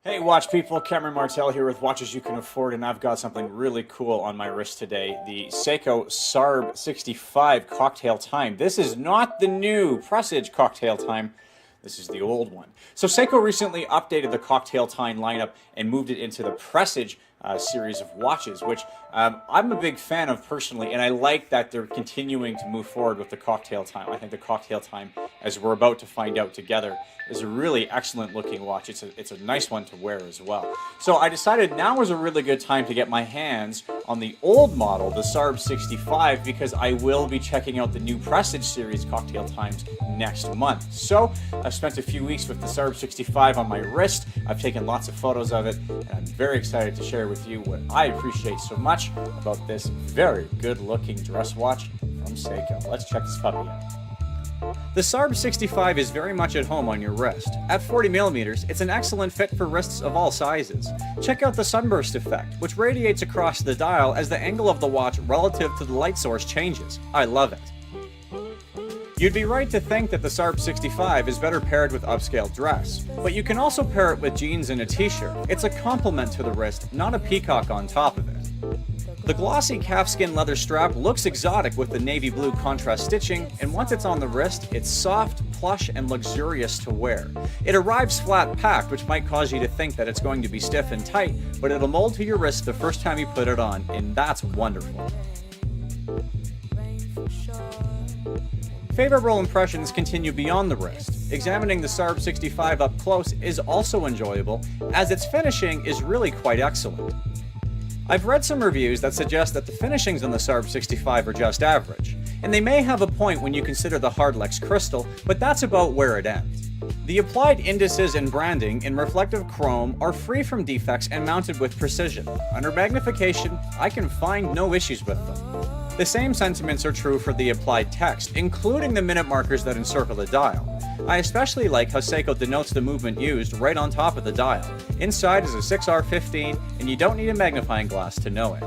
Hey watch people, Cameron Martell here with Watches You Can Afford, and I've got something really cool on my wrist today. The Seiko SARB065 Cocktail Time. This is not the new Presage Cocktail Time. This is the old one. So Seiko recently updated the Cocktail Time lineup and moved it into the Presage series of watches, which I'm a big fan of personally, and I like that they're continuing to move forward with the Cocktail Time. I think the Cocktail Time, as we're about to find out together, is a really excellent looking watch. It's a nice one to wear as well. So I decided now was a really good time to get my hands on the old model, the SARB065, because I will be checking out the new Presage series Cocktail Times next month. So I've spent a few weeks with the SARB065 on my wrist. I've taken lots of photos of it, and I'm very excited to share with you what I appreciate so much about this very good looking dress watch from Seiko. Let's check this puppy out. The SARB065 is very much at home on your wrist. At 40mm, it's an excellent fit for wrists of all sizes. Check out the sunburst effect, which radiates across the dial as the angle of the watch relative to the light source changes. I love it. You'd be right to think that the SARB065 is better paired with upscale dress, but you can also pair it with jeans and a t-shirt. It's a complement to the wrist, not a peacock on top of it. The glossy calfskin leather strap looks exotic with the navy blue contrast stitching, and once it's on the wrist, it's soft, plush, and luxurious to wear. It arrives flat packed, which might cause you to think that it's going to be stiff and tight, but it'll mold to your wrist the first time you put it on, and that's wonderful. Favorable impressions continue beyond the wrist. Examining the SARB065 up close is also enjoyable, as its finishing is really quite excellent. I've read some reviews that suggest that the finishings on the SARB065 are just average, and they may have a point when you consider the Hardlex crystal, but that's about where it ends. The applied indices and branding in reflective chrome are free from defects and mounted with precision. Under magnification, I can find no issues with them. The same sentiments are true for the applied text, including the minute markers that encircle the dial. I especially like how Seiko denotes the movement used right on top of the dial. Inside is a 6R15, and you don't need a magnifying glass to know it.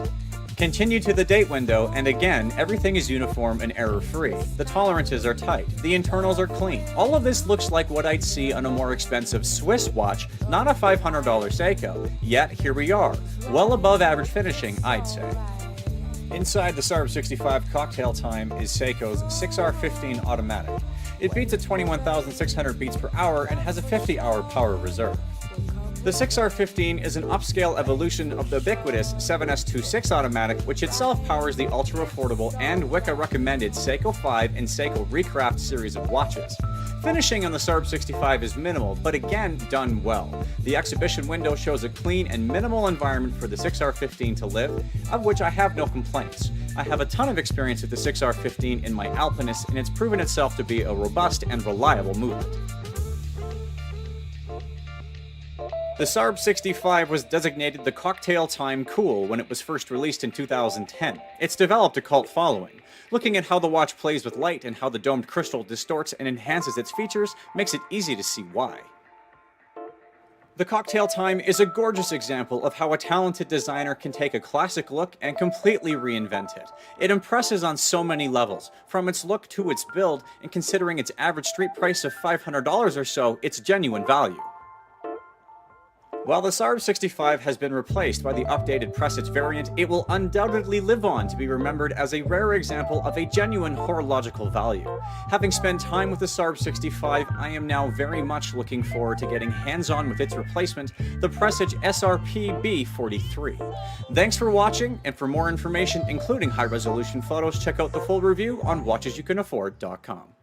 Continue to the date window, and again, everything is uniform and error-free. The tolerances are tight, the internals are clean. All of this looks like what I'd see on a more expensive Swiss watch, not a $500 Seiko. Yet, here we are, well above average finishing, I'd say. Inside the SARB065 Cocktail Time is Seiko's 6R15 automatic. It beats at 21,600 beats per hour and has a 50-hour power reserve. The 6R15 is an upscale evolution of the ubiquitous 7S26 automatic, which itself powers the ultra-affordable and Wicca-recommended Seiko 5 and Seiko Recraft series of watches. Finishing on the SARB065 is minimal, but again, done well. The exhibition window shows a clean and minimal environment for the 6R15 to live, of which I have no complaints. I have a ton of experience with the 6R15 in my Alpinist, and it's proven itself to be a robust and reliable movement. The SARB065 was designated the Cocktail Time Cool when it was first released in 2010. It's developed a cult following. Looking at how the watch plays with light and how the domed crystal distorts and enhances its features makes it easy to see why. The Cocktail Time is a gorgeous example of how a talented designer can take a classic look and completely reinvent it. It impresses on so many levels, from its look to its build, and considering its average street price of $500 or so, it's genuine value. While the SARB065 has been replaced by the updated Presage variant, it will undoubtedly live on to be remembered as a rare example of a genuine horological value. Having spent time with the SARB065, I am now very much looking forward to getting hands-on with its replacement, the Presage SRP-B43. Thanks for watching, and for more information, including high-resolution photos, check out the full review on WatchesYouCanAfford.com.